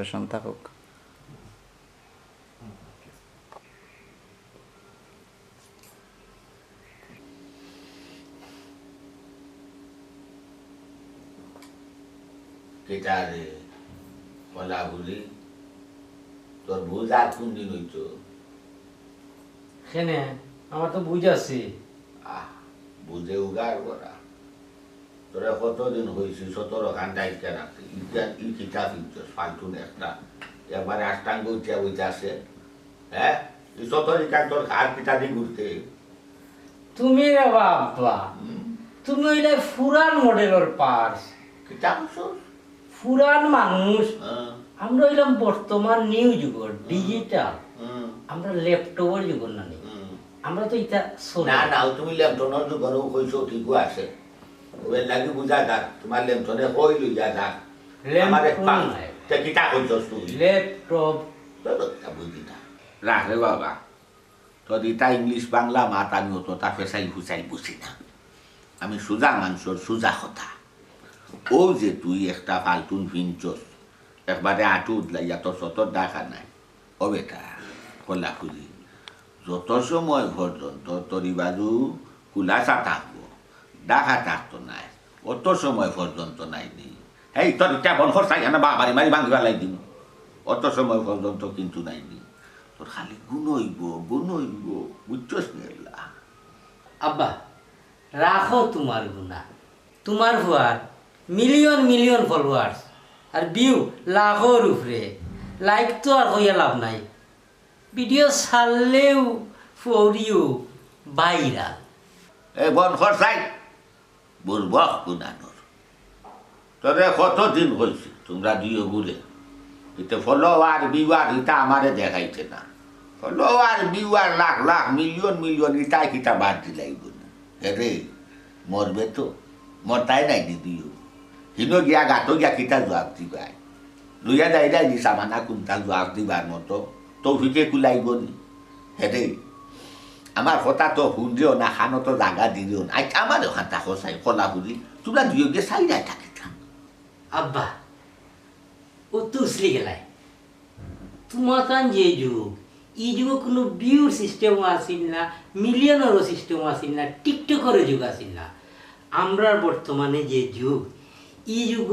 Preparation থাকুক। কেটা রে বলা বলি তোর বুঝ আর কোন দিন হইতো কেনে আমার তো বুঝ আছে। বুঝে উগার করা তোরা কতদিন হয়েছি 17 ঘন্টায় রাখতে ই কিতাব ইচ্ছস ফালতুন একটা একবারে আষ্টাঙ্গ উঠিয়া বইতাছে। হ্যাঁ এই 17 তোর ঘাট পিতা দিয়ে ঘুরতে তুমি রে বাবা তুমি হইলে ফুরান মডেলের পার্স কিতাব ফুরান মানুষ। আমরা হইলাম বর্তমান নিউ যুগের ডিজিটাল, আমরা ল্যাপটপের যুগের না নেই। আমরা তো এটা না না তুমি ল্যাপটনের যুগেরও কইছো ঠিকও আছে ওই লাগি বুঝা যাক তোমার ল্যাপটনে কই লইয়া যাক আমারে তে কিতাব কইছস তুই ল্যাপটপ বুঝি না রাখ রে বাবা তোর ইটা ইংলিশ বাংলা মাত আমি অত তা ফেসাই ফুসাই বুঝি না। আমি সোজা মানুষের সোজা কথা ও যে তুই একটা ফালতুন ভিনচস একবারে আঁটু উঠলাইয়া তোর সতর দেখা নাই ও বেটা খোলা খুলি যত সময় পর্যন্ত তোর বাজু খুলাসা থাকবো দেখা থাকতো নাই অত সময় পর্যন্ত নাই নি এই তোর ইটা বন্ধ চাই না বাবারি মারি ভাঙিবা লাই দিন অত সময় পর্যন্ত কিন্তু নাইনি তোর খালি গুণ হইব বুঝছস না। আব্বা রাখো তোমার গুণা, তোমার ভুয়ার মিলিয়ন মিলিয়ন ফলোয়ার্স আর ভিউ লাখর উপরে, লাইক তো আর হইয়া লাভ নাই, ভিডিও ছাড়লেও ফরিও ভাইরাল। এই বন খরচাই বলব গুণানোর তোরে কতদিন হয়েছে তোমরা দুই ঘুরে এটা ফলোয়ার বিওয়ার ইটা আমারে দেখাইছে না। ফলোয়ার বিওয়ার লাখ লাখ মিলিয়ন মিলিয়ন ইটা কিটা বাদ দিলাই বলে রে মরবে তো মরতাই নাই দিদিও হিনো গিয়া গাতো গিয়া কিটা জবাব দিবাই লইয়া যাই যাই দিছা মানা কোনটা জবাব দিবার মতো তৌফিকে কুলাইব নি হেরে আমার কথা তো শুনলেও না খানো তো জাগা দিলেও না আমারও হাতা খসাই ফলা বুঝি তোমরা দুই গিয়ে চাইলাই থাকে আব্বা ও তুসলি গেলাই তোমার কান যে যুগ এই যুগে কোনো ভিউর সিস্টেম আসিল না, মিলিয়নেরও সিস্টেম আসিল না, টিকটকেরও যুগ আসিল না। আমরা বর্তমানে যে যুগ এই যুগ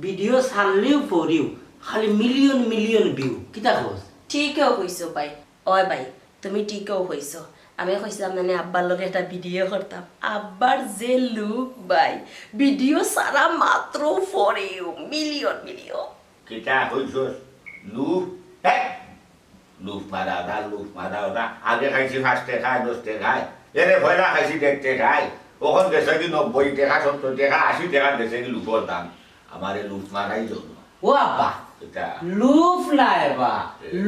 ভিডিও ছাড়লেও পড়িও খালি মিলিয়ন মিলিয়ন ভিউ কিতা খোঁজ। ঠিকও কইছো ভাই, ওই ভাই তুমি ঠিকও কইছো। আমি কইছিলাম মানে আব্বার লগে একটা ভিডিও করতাম, আব্বার যে লুক ভাই ভিডিও সারা মাত্র ফরেও মিলিয়ন মিলিয়ন। কিটা হইছস লুফ লুফ মারা ওটা আগে খাইছি 5 টাকা 10 টাকায় এরে ভয়রা খাইছি 1.5 টাকায় ওখান গেছে কি 90 টাকা 70 টাকা 80 টাকা গেছে কি লুফর দাম আমারে লুফ মারাই জন্য। ও আব্বা লুক নাই বা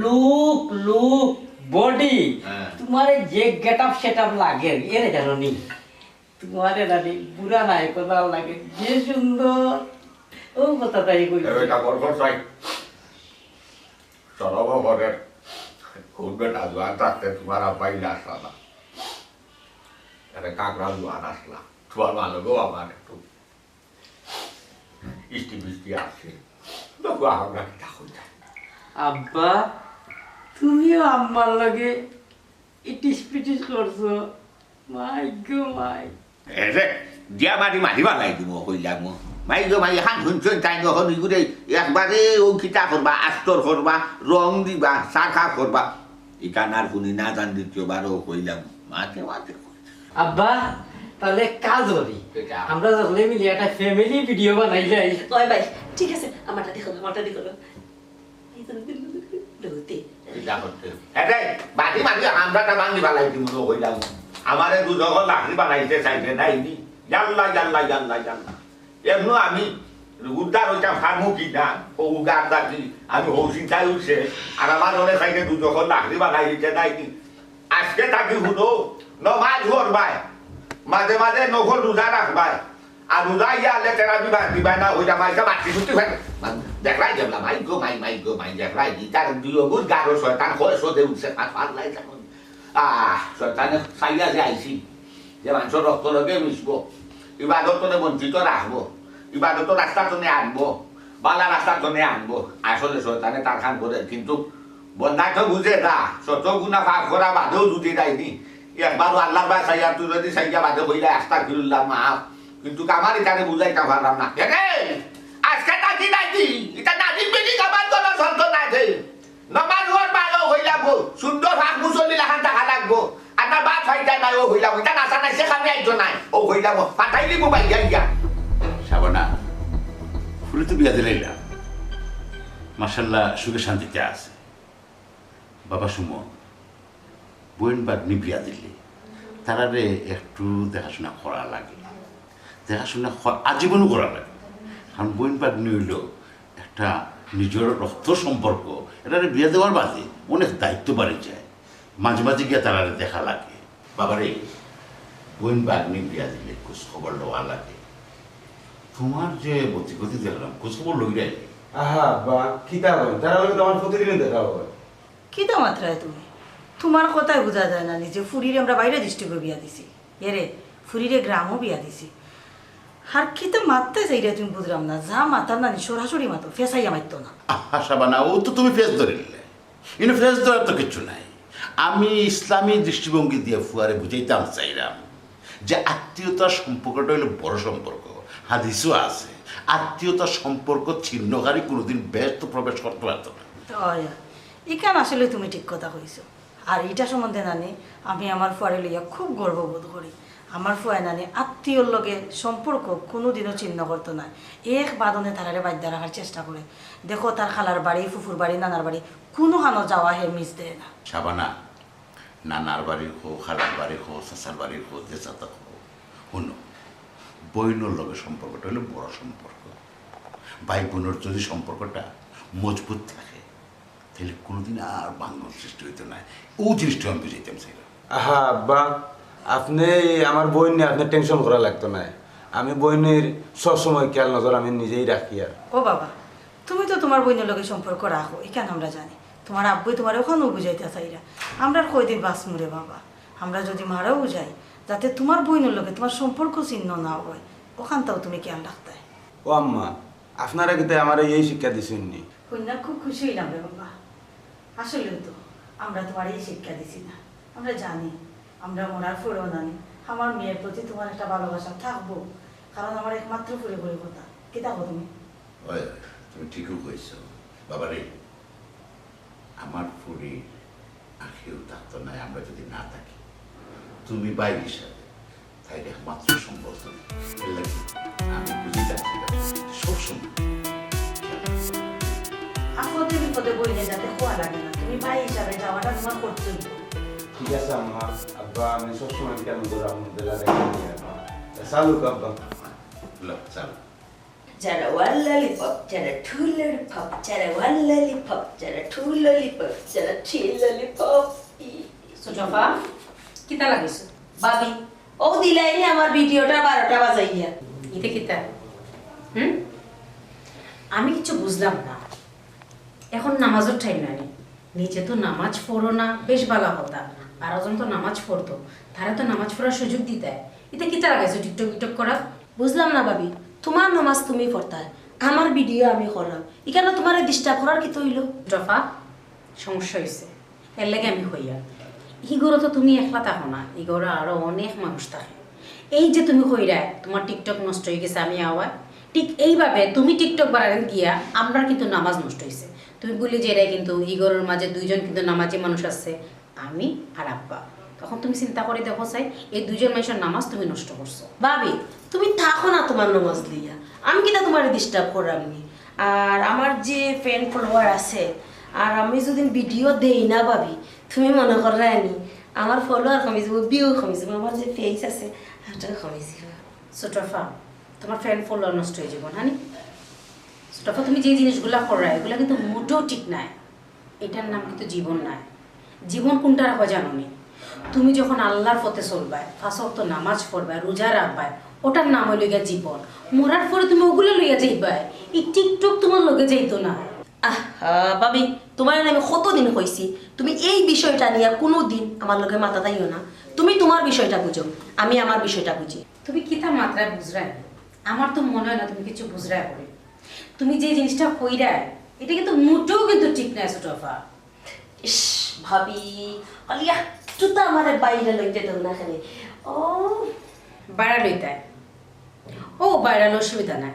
লুক লুক বডি তোমারে যে গেট আপ সেট আপ লাগে এরে জানো নি তোমারে রানি পুরা নাই কথা লাগে যে সুন্দর ও কথা তাই কই এটা বরকত চাই সরব ঘরে খুববে না জোয়ান থাকতে তোমার আব্বাই আসলা না আরে কাকড়া জোয়ান আসলা তোমার ভালো গো আমার একটু ইষ্টি বৃষ্টি আসছে দেখো আমরা কি থাকুন আব্বা তুমিও আম্মার লগে ইটিস পিটিস করছো মাই গো মাই এরে দিয়া মারিবা লাই দিব কইলাম মাই গো মাই হান শুনছেন তাই যখন ইগুরে একবারে ও কিতা করবা আস্তর করবা রং দিবা শাখা করবা ইকানার শুনি না জান দ্বিতীয়বারও কইলাম মাঝে মাঝে আব্বা তাহলে কাজ করি আমরা যখন মিলে একটা ফ্যামিলি ভিডিও বানাই যাই। ওই ভাই ঠিক আছে আমারটা দেখো আমরা বাঙি বালাই দিব কইলাম আমারে দুজন লাকড়ি বানাইতে চাইছে নাইনি জানলা জানলা জানলা জানলা এমন আমি উদ্ধার হইতা ফার্মু কি না ও উগার দাকি আমি হৌ চিন্তায় উঠছে আর আমার মনে চাইছে দুজন লাকড়ি বানাই দিতে নাইনি আজকে তাকে শুনো নমাজ করবাই মাঝে মাঝে নখর রোজা রাখবাই আর রোজা ইয়ালে তেরা দিবাই না ওইটা মাইকা মাটি ফুটি ফেলে দেখলাই যাবলা মাই গো মাই দেখলাই তার দুই গুণ গারো শয়তান হয় সোদে উঠছে পাল্লাই যেমন শয়তানে চাইয়া যে আইসি যে মানুষের রক্ত লগে মিশবো ইবাদতনে বঞ্চিত রাখবো ইবাদত রাস্তাটনে আনবো বালা রাস্তার জন্য আনবো আসলে শয়তানে তার খান করে কিন্তু বন্ধায় তো বুঝে না শত গুণা ফাঁক করা বাদেও যদি যায়নি একবারও আল্লাহর বা চাইয়া তুই যদি চাইয়া বাদে বইলে আস্তা ফিরুল্লাহ মাফ কিন্তু আমার এখানে বুঝাইতে পারলাম না আজকে নাকি নাকি এটা নাকি বেশি আমার কোনো সন্ত নাই নমাজ হওয়ার ভালো হয়ে যাবো সুন্দর হাঁক মুসল্লি লাখান টাকা লাগবো আপনার বাদ ফাইটা নাই ও হয়ে যাবো এটা নাচা নাই সেখানে আইতো নাই ও হয়ে যাবো পাঠাইলি মোবাইল গিয়া শাবানা ফুলে তো বিয়া দিলাই না মার্শাল্লাহ সুখে শান্তিতে আছে বাবা সুমন বোন বাগনি বিয়া দিলে তারারে একটু দেখাশোনা করা লাগে দেখাশোনা আজীবনও করা লাগে কারণ বোন বাগনি হইল একটা নিজের রক্ত সম্পর্ক এটারে বিয়া দেওয়ার বাদে অনেক দায়িত্ব বাড়ে যায় মাঝে মাঝে গিয়ে তারারে দেখা লাগে বাবারে বোন বাগনি বিয়া দিলে খোঁজ খবর লওয়া লাগে তোমার যে গতি দেখলাম খোঁজ খবর লই রাই আহা বা খিতা হয় তারা হলে তোমার প্রতিদিন দেখা হয় কিতা মাত্রায় তুমি তোমার কথাই বোঝা যায় না নিজে ফুরিরে আমরা বাইরে ডিস্ট্রিক্টে বিয়া দিছি এরে ফুরিরে গ্রামও বিয়া দিছি আর কিতা মারতে চাইরে তুমি বুঝলাম না যা মাতার না সরাসরি মাতো ফেসাইয়া মারতো না আশা বানা ও তো তুমি ফেস ধরে নিলে কিন্তু ফেস ধরার তো কিছু নাই আমি ইসলামী দৃষ্টিভঙ্গি দিয়ে ফুয়ারে বুঝাইতাম চাইলাম যে আত্মীয়তার সম্পর্কটা হলো বড় সম্পর্ক হাদিসও আছে আত্মীয়তার সম্পর্ক ছিন্নকারী কোনোদিন ব্যস্ত প্রবেশ করতে পারতো না এখান আসলে তুমি ঠিক কথা কইছো আর এটা সম্বন্ধে নানি আমি আমার ফুয়ারে লইয়া খুব গর্ববোধ করি আমার ফুয়ায় নানি আত্মীয়র লগে সম্পর্ক কোনোদিনও চিহ্ন করতো না এক বাদনে তারারে বাধ্য রাখার চেষ্টা করে দেখো তার খালার বাড়ি ফুফুর বাড়ি নানার বাড়ি কোনো হানো যাওয়া হে মিস দেয় না সাবানা নানার বাড়ির হোক খালার বাড়ির হোক চাচার বাড়ির হোক যে চাতা হোক শুনো বইনের লগে সম্পর্কটা হলো বড় সম্পর্ক ভাই বোনের যদি সম্পর্কটা মজবুত থাকে তাহলে কোনোদিন আর বাঙ্গন সৃষ্টি হইতো না ও জিনিসটা আমি বুঝাইতাম চাইলাম আহা আব্বা আপনি আমার বোন নিয়ে আপনার টেনশন করা লাগতো না আমি বোনের সবসময় খেয়াল নজর আমি নিজেই রাখি আর ও বাবা তুমি তো তোমার বোনের লগে সম্পর্ক রাখো এখানে আমরা জানি তোমার আব্বুই তোমার ওখানেও বুঝাইতে চাইরা আমরা আর কয়দিন বাস মুরে বাবা আমরা যদি মারাও বুঝাই যাতে তোমার বোনের লগে তোমার সম্পর্ক চিহ্ন না হয় ওখানটাও তুমি খেয়াল রাখতে ও আম্মা আপনারা কিন্তু আমার এই শিক্ষা দিছেননি কন্যা খুব খুশি হইলাম রে বাবা আসলেও তো আমরা তোমার এই শিক্ষা দিছি না আমরা জানি আমরা মরার পরেও জানি আমার মেয়ের প্রতি তোমার একটা ভালোবাসা থাকবো কারণ আমার একমাত্র ফুরে ফুরে কথা কি থাকবো তুমি ওই তুমি ঠিকই কইছ বাবারে আমার ফুরি আখেও থাকতো না আমরা যদি না থাকি তুমি বাইর হিসাবে তাই একমাত্র সম্ভব এর লাগে আমি বুঝি যাচ্ছি সবসময় আপদে বিপদে বইলে যাতে খোয়া লাগে না তুমি ভাই হিসাবে যাওয়াটা তোমার কর্তব্য ঠিক আছে আম্মা আব্বা আমি সবসময় খেয়াল নজর আপনাদের রাখি চালুক আব্বা চালো যারা ওয়ান ললিপপ যারা টু ললিপপ যারা ওয়ান ললিপপ যারা টু ললিপপ যারা থ্রি ললিপপ সুজফা কিতা লাগিছো ভাবি ও দিলাইনি আমার ভিডিওটা 12টা বাজাইয়া ইতে কিতা আমি কিছু বুঝলাম না এখন নামাজের টাইম নাই নিচে তো নামাজ পড়ো না বেশ ভালো কথা আর ওজন তো নামাজ পড়তো তারা তো নামাজ পড়ার সুযোগ দিতে এটা কিতা লাগাইছো টিকটক টিকটক করা বুঝলাম না ভাবি তোমার নামাজ তুমি পড়তা আমার ভিডিও আমি করলাম এখানে তোমার ডিস্টার্ব করার কি তৈল জফা সমস্যা হয়েছে এর লাগে আমি হইয়া ইগোরও তো তুমি একলা থাকো না ইগোরা আরো অনেক মানুষ থাকে এই যে তুমি কইরা তোমার টিকটক নষ্ট হয়ে গেছে আমি আওয়াজ ঠিক এইভাবে তুমি টিকটক বাড়ান গিয়া আমরা কিন্তু নামাজ নষ্ট হয়েছে তুমি বলি যে এরাই কিন্তু ইগোরের মাঝে দুইজন কিন্তু নামাজি মানুষ আছে আমি আর আব্বা তখন তুমি চিন্তা করে দেখো চাই এই দুইজন মানুষের নামাজ তুমি নষ্ট করছো ভাবি তুমি থাকো না তোমার নামাজ লিয়া আমি কিনা তোমার ডিস্টার্ব করামনি আর আমার যে ফ্রেন্ড ফলোয়ার আছে আর আমি যদি ভিডিও দেই না ভাবি তুমি মনে করানি আমার ফলোয়ার কমে যাব ভিউ কমে যাব আমার যে ফেস আছে ওটা কমে যাব সুটফা তোমার ফ্রেন্ড ফলোয়ার নষ্ট হয়ে যাবো হানি সুটফা তুমি যে জিনিসগুলো করো এগুলো কিন্তু মোটেও ঠিক নাই এটার নাম কিন্তু জীবন নাই জীবন কোনটা রাখো জানো নি তুমি যখন আল্লাহর পথে চলবাই পাঁচ ওয়াক্ত নামাজ পড়বাই রোজা রাখবাই ওটার নাম হইল গিয়া জীবন মরার পরে তুমি ওগুলো লইয়া যাইবাই এই টিকটক তোমার লগে যাইতো না ভাবি তোমার আমি কতদিন কইছি তুমি এই বিষয়টা নিয়ে কোনো দিন আমার লগে মাথা দাইও না তুমি তোমার বিষয়টা বুঝো আমি আমার বিষয়টা বুঝি তুমি কিতা মাত্রায় বুঝরাই আমার তো মনে হয় না তুমি কিছু বুঝরাই করে তুমি যে জিনিসটা কইরা এটা কিন্তু মোটেও কিন্তু ঠিক না ছোট আপা। ইস ভাবি অলিয়া তুই তো আমার বাইরে লইতে দেব না খালি ও বাইরে লইতে ও বাইরে অসুবিধা নাই,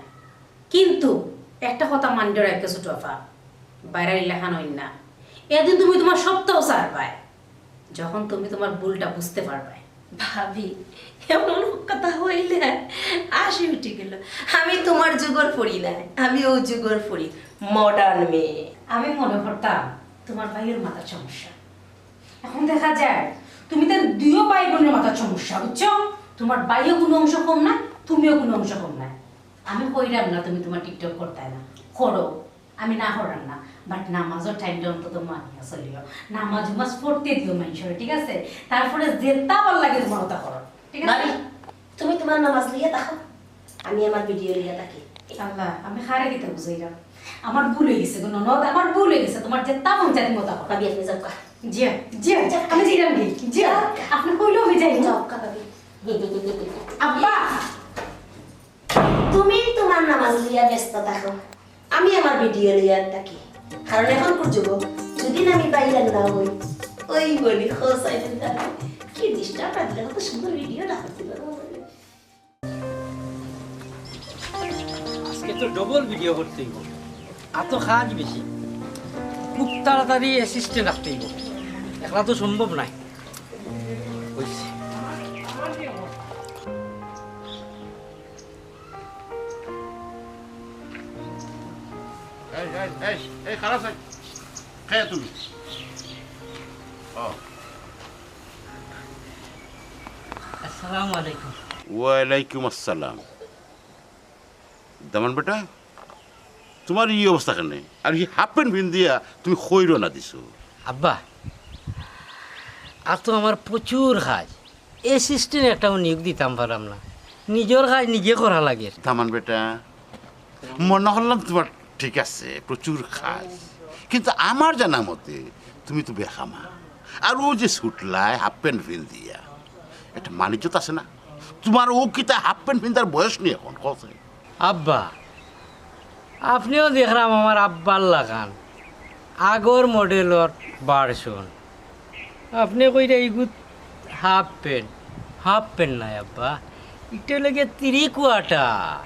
কিন্তু একটা কথা মানতে রাখতে ছোট আপা, বাইরে লেখা নই না। এদিন তুমি তোমার সপ্তাহ সার পায় যখন তুমি তোমার ভুলটা বুঝতে পারবে। ভাবি এমন কথা হইলে আসি উঠে গেল। আমি তোমার যুগর পড়ি না, আমি ও যুগর পড়ি, মডার্ন মেয়ে। আমি মনে করতাম তোমার ভাইয়ের মাথার সমস্যা, এখন দেখা যায় তুমি তার দুইও ভাই বোনের মাথার সমস্যা, বুঝছো? তোমার ভাইও কোনো অংশ কম না, তুমিও কোনো অংশ কম না। আমি কইরাম না তুমি তোমার টিকটক করতে না, করো, আমি না করাম না, বাট নামাজের টাইমটা অন্তত মানিয়া চলিও, নামাজ উমাজ পড়তে দিও মানুষের, ঠিক আছে? তারপরে যেটা ভালো লাগে তোমার ওটা করো, ঠিক আছে? ভাবি তুমি তোমার নামাজ লিয়ে দেখো, আমি আমার ভিডিও লিয়ে থাকি। আল্লাহ, আমি হারে দিতে বুঝাইলাম, আমার ভুল হয়ে গেছে গো ননদ, আমার ভুল হয়ে গেছে, তোমার যেটা মন চাই মতো করো। ভাবি আপনি যাও কা, জিয়া জিয়া আমি যাইলাম গে, জিয়া আপনি কইলো আমি যাই যাও কা ভাবি। আব্বা। তুমি তোমার নামাজ লিয়া ব্যস্ত থাকো, আমি আমার ভিডিও লিয়া থাকি। কারণ এখন যুগ যদি না আমি বাইরে না হই ওই বলি খোসাই কি ডিস্টার্ব রাখলে কত সুন্দর ভিডিও রাখছিল। আজকে তো ডবল ভিডিও করতে হইব, এত কাজ বেশি, খুব তাড়াতাড়ি অ্যাসিস্ট্যান্ট রাখতে হইব, একলা তো সম্ভব নাই। হইছে। এই খারাপ খেয়ে তুমি আসসালামু আলাইকুম। ওয়ালাইকুম আসসালাম। দামান বেটা, তোমার এই অবস্থা কেন? আর এই হাফ প্যান্ট পিন দিয়া তুমি খৈর না দিছো? আব্বা, আর তো আমার প্রচুর কাজ, অ্যাসিস্ট্যান্ট একটাও নিয়োগ দিতাম পারাম না, নিজের কাজ নিজে করা লাগে। দামান বেটা, মনে করলাম তোমার ঠিক আছে প্রচুর কাজ, কিন্তু আমার জানা মতে তুমি তো বেখামা। আর ও যে ছুটলায় হাফ প্যান্ট পিন দিয়া, একটা মানিজ্যত আছে না? তোমার ও কিতা হাফ প্যান্ট পিন তার বয়স নিয়ে এখন কথা। আব্বা, আপনিও দেখলাম আমার আব্বার লাগান আগর মডেলর ভার্সন, আপনি কইরা এইগুত হাফ প্যান্ট নাই আব্বা, এটা লেগে 3 কোয়ার্টার।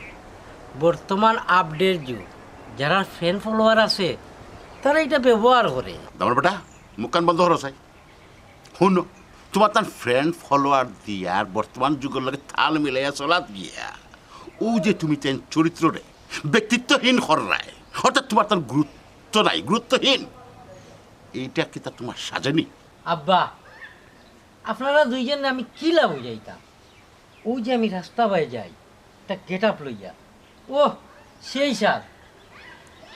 বর্তমান আপডেট যুগ, যারা ফ্যান ফলোয়ার আছে তারা এটা ব্যবহার করে। দামার বেটা মুখ কান বন্ধ করো চাই। শুনো, তোমার তার ফ্রেন্ড ফলোয়ার দিয়া আর বর্তমান যুগের লগে তাল মিলাইয়া চলাত গিয়া ও যে তুমি তেন চরিত্রে ব্যক্তিত্বহীন হরায়, অর্থাৎ তোমার তার গুরুত্ব নাই, গুরুত্বহীন, এইটা কি তা তোমার সাজেনি? আব্বা, আপনারা দুইজনে আমি কি লাভ হয়ে যাইতাম? ওই যে আমি রাস্তা বাই যাই, একটা গেট আপ লইয়া, ও সেই সার,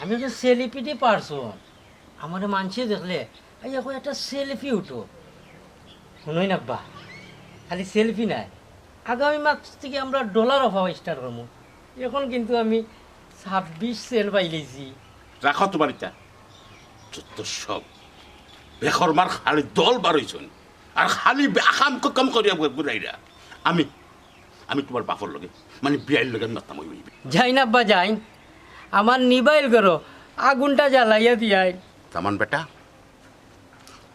আমি যে সেলিফিটি পারসন, আমার মানুষে দেখলে এখন একটা সেলফি উঠো। শুনোই না আব্বা, খালি সেলফি নাই, আগামী মাস থেকে আমরা ডলার অফার স্টার্ট করবো। এখন কিন্তু আমি 26 সেল পাইলেছি। রাখো তোমার ইটা যত সব বেখর মার খালি দল বারইছন আর খালি আকাম কাম করিয়া ঘুরাইরা। আমি আমি তোমার বাপর লগে মানে বিয়াইর লগে নতাম হইবি। যাই না আব্বা যাই, আমার নিবাইল করো, আগুনটা জ্বালাইয়া দিয়াই। তামান বেটা,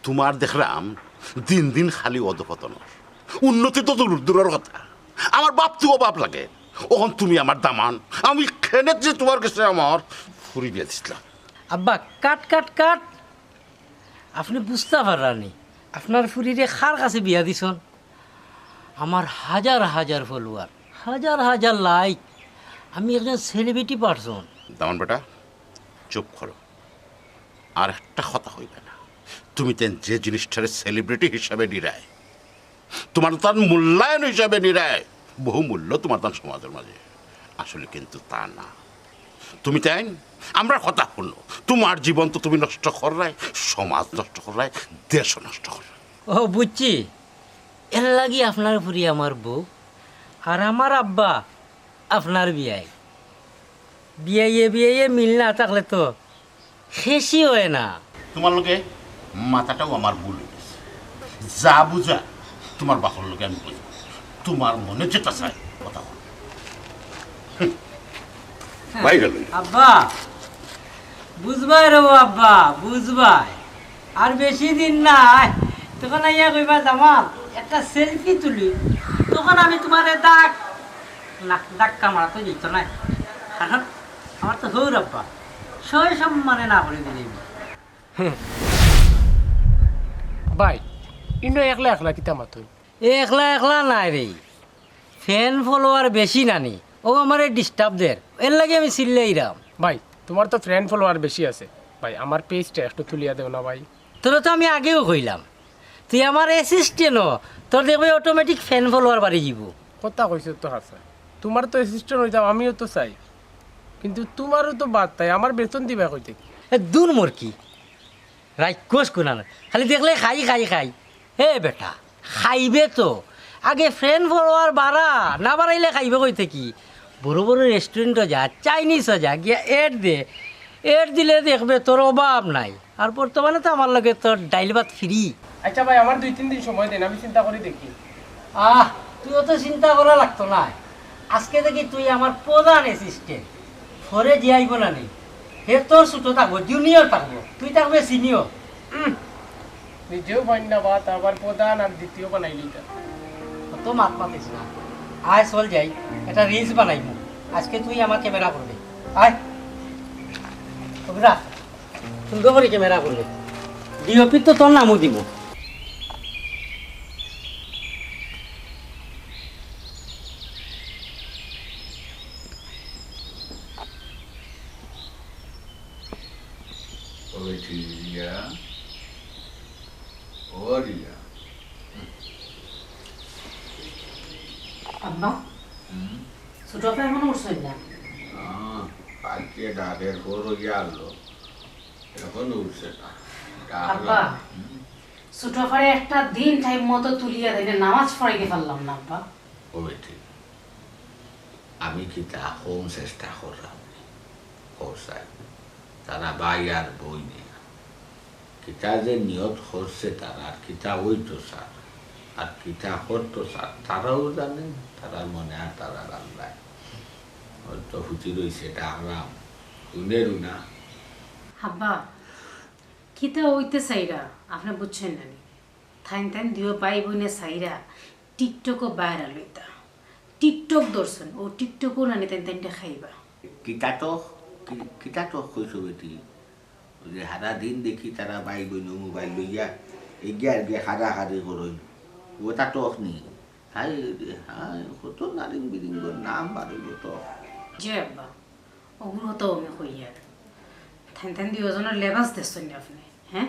তোমার দেখলাম দিন দিন খালি অধপতন, উন্নতি তো দূরের কথা। আমার বাপ তুও বাপ লাগে, ওখন তুমি আমার দামান, আমি খেনে যে তোমার কাছে আমার ফুরি বিয়া দিছিলাম। আব্বা কাট কাট কাট, আপনি বুঝতে পারানি আপনার ফুরিরে খার কাছে বিয়া দিছন? আমার হাজার হাজার ফলোয়ার, হাজার হাজার লাইক, আমি একজন সেলিব্রিটি পারসন। দামান বেটা চুপ করো, আর একটা কথা হইবে না। তুমি তেন যে জিনিসটারে সেলিব্রিটি হিসাবে নিরায়, তোমার তার মূল্যায়ন হিসাবে নিরায়, বহু মূল্য তোমার তার সমাজের মাঝে, আসলে কিন্তু তা না। তুমি তাই আমরা কথা শুনো, তোমার জীবন তো তুমি নষ্ট করাই, সমাজ নষ্ট করাই, দেশও নষ্ট করাই। ও বুঝছি, এর লাগি আপনার ফুরি আমার বউ আর আমার আব্বা আপনার বিয়াই বিয়াইয়ে মিল না থাকলে তো শেষই হয় না। তোমার লোকে মাথাটাও আমার ভুল হয়ে গেছে, যা বুঝা তোমার বাপর লোকে আমি বুঝবো, তোমার মনে যেটা চাই কথা বলো। বাইরে লই আব্বা বুঝবাই রে আব্বা বুঝবাই আর বেশি দিন নাই তখন আইয়া কইবা জামাল একটা সেলফি তুলি তখন আমি তোমারে ডাক্কা মারা তো দিত না কারণ আমার তো হৌর আব্বা সই সম্মানে না করে দিলে ভাই ইন্ডো একলা একলা কিতা মাতুন একলা একলা নাই রে ফ্যান ফলোয়ার বেশি নানি ও আমার ডিস্টার্ব দের এর লাগে আমি চিল্লাইরাম ভাই তোমার তো ফ্রেন্ড ফলোয়ার বেশি আছে ভাই আমার পেজটা একটু তুলিয়া দেও না ভাই তোরা তো আমি আগেও কইলাম তুই আমার অ্যাসিস্ট্যান্ট তোর দেখবে অটোমেটিক ফ্যান ফলোয়ার বাড়ি যাব কথা কইছো তো হাসা তোমার তো অ্যাসিস্ট্যান্ট হয়ে যাও আমিও তো চাই কিন্তু তোমারও তো বাদ তাই আমার বেতন দিবা কইতে কি দূর মোর কি রাক্ষস কোনা না খালি দেখলে খাই খাই খাই হে বেটা খাইবে তো আগে ফ্রেন্ড ফলোয়ার বাড়া না বাড়াইলে খাইবে কইতে কি বড় বড় রেস্টুরেন্টও যা চাইনিজও যা গিয়া এড দে এড দিলে দেখবে তোর অভাব নাই আর বর্তমানে তো আমার লগে তোর ডাইল ভাত ফ্রি আচ্ছা ভাই আমার 2-3 দিন সময় দেন আমি চিন্তা করে দেখি তুইও তো চিন্তা করা লাগতো না আজকে দেখি তুই আমার প্রধান অ্যাসিস্ট্যান্ট ফরে জিয়াইব না নি হে তোর ছোট থাকবো জুনিয়র থাকবো তুই থাকবে সিনিয়র নিজেও পাই না বাত আবার প্রধান আর দ্বিতীয় বানাইলি তা তো মাত মাতিস না আয় চল যাই একটা রিলস বানাইব আজকে তুই আমার ক্যামেরা করবে আয় সুন্দর করে ক্যামেরা করবে ডিওপি তো তোর নামও দিব ওই রিয়া ও রিয়া আব্বা ছোট ভাই এখনো উঠছেন না কালকে ডাকের পর গেল এখন উঠছে না আব্বা ছোট ভাই একটা দিন টাইম মতো তুলিয়া দেয় নামাজ পড়াইতে পারলাম না আব্বা ও বেটি আমি কি তা হোম চেষ্টা করলাম কৌশাই তারা ভাই আর বই নেই কিতা যে নিয়ত করছে তারা আর কিতা ওই তো স্যার আর কিতা করতো স্যার তারাও জানেন তারার মনে আর তারা আল্লাহ হয়তো হুচি রয়েছে এটা আরাম শুনেরু না আব্বা কিতা ওইতে চাইরা আপনি বুঝছেন না থাইন থাইন দিও ভাই বোনে চাইরা টিকটকও বাইরা লইতা টিকটক দর্শন ও টিকটকও নানি তেন তেনটা খাইবা কিতা তো কইছো বেটি ওই যে সারা দিন দেখি তারা ভাই বোন মোবাইল লইয়া এগিয়ে আর গিয়ে হারাহারি করই ওটা তো নি হাই হাই কত নারিং বিরিঙ্গর নাম বাড়িব তো যে আব্বা ওগুলো তো আমি হইয়া থাইন থাইন দুজনের লেবাস দেখছেন আপনি হ্যাঁ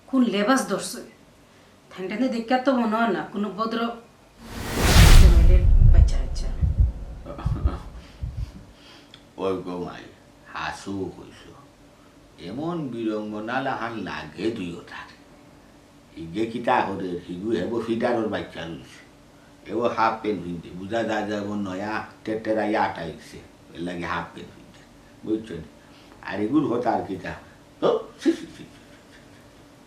কোন লেবাস ধরছেন থাইন থাইন দেখা তো মনে হয় না কোনো ভদ্র বাচ্চা বাচ্চা ওই গো মাই হাসু কইস এমন বিড়ম্বনা লাহান লাগে দুইও তার হিগে কিতা করে হিগু হেব ফিডারর বাচ্চা রয়েছে এও হাফ পেন ফিনতে বুঝা যায় যাব নয়া টেটেরা ইয়াটা আইছে এর লাগে হাফ পেন ফিনতে বুঝছেন আর এগুলো হতো আর কিতা তো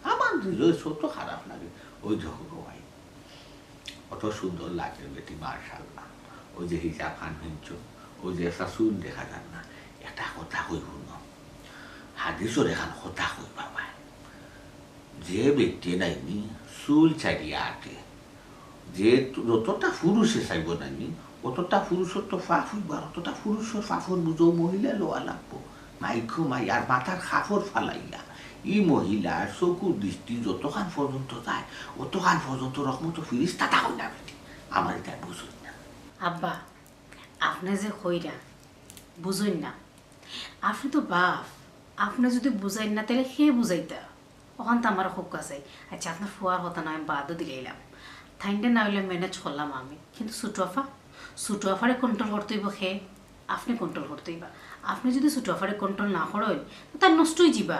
আমার দুজন ছোট খারাপ লাগে ওই দেখো গো ভাই কত সুন্দর লাগে বেটি মার্শাল্লাহ ওই যে হিসাব খান হিঞ্চ ওই যে একটা চুল দেখা যান না একটা কথা কইব না হাদিসর এখান কথা কই বাবা যে ব্যক্তি নাইনি চুল চারিয়া আটে যে যতটা পুরুষে চাইব নাইনি অতটা পুরুষের তো ফাফ হইব আর অতটা পুরুষের ফাফর বুঝো মহিলা লোয়া লাগবো মাইকো মাই আর মাথার খাফর ফালাইয়া ই মহিলার চকুর দৃষ্টি যতখান পর্যন্ত যায় অতখান পর্যন্ত রকমতো ফিরিস্তা থাকুন না বেটি আমার এটা বুঝুন না আব্বা আপনি যে কইরা বুঝুন না আপনি তো বাপ আপনি যদি বুঝাই না তাহলে সে বুঝাইতা ওখান তো আমার খুব কাছে আচ্ছা আপনার ফুয়ার কথা না আমি বাদও দিলাম থাইনটা না হইলে ম্যানেজ করলাম আমি কিন্তু ছোটো আফারে কন্ট্রোল করতে হইব সে আপনি কন্ট্রোল করতে হইবা আপনি যদি ছোটো আফারে কন্ট্রোল না করেন তো তার নষ্ট হয়ে যাবা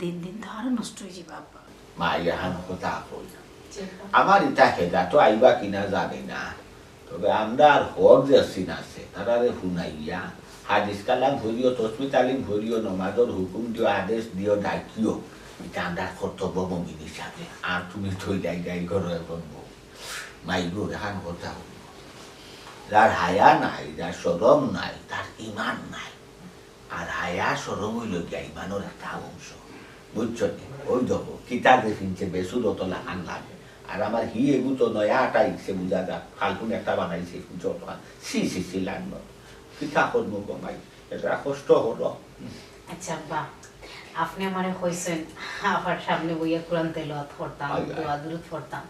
দিন দিন তো আরো নষ্ট হয়ে যাবা আব্বা মা ইহান কথা কই আমার ইটা হেদা তো আইবা কিনা জানি না তবে আমরা আর হর যে সিন আছে তারারে শুনাইয়া হাদিস কালাম ভরিও তসমি তালিম ভরিও নমাজর হুকুম দিও আদেশ দিও ডাকিও এটা আমরা কর্তব্য মমিন হিসাবে আর তুমি থই যাই ঘর এখন মাইগো এখান কথা যার হায়া নাই যার সরম নাই তার ইমান নাই আর হায়া সরম হইল গিয়া ইমানোর একটা অংশ বুঝছো নি? ওই দেখো কিতাবে ফিনছে বেসুরত লাগান লাগে আর আমার হি এগু তো নয়াটা ইচ্ছে বুঝা যা ফালতুন একটা বানাইছে যত সি লাগলো কিতা করবো গমাই এটা কষ্ট হলো। আচ্ছা আব্বা আপনি আমারে কইছেন আবার সামনে বইয়া কোরআন তেলাওয়াত করতাম দোয়া দুরূদ পড়তাম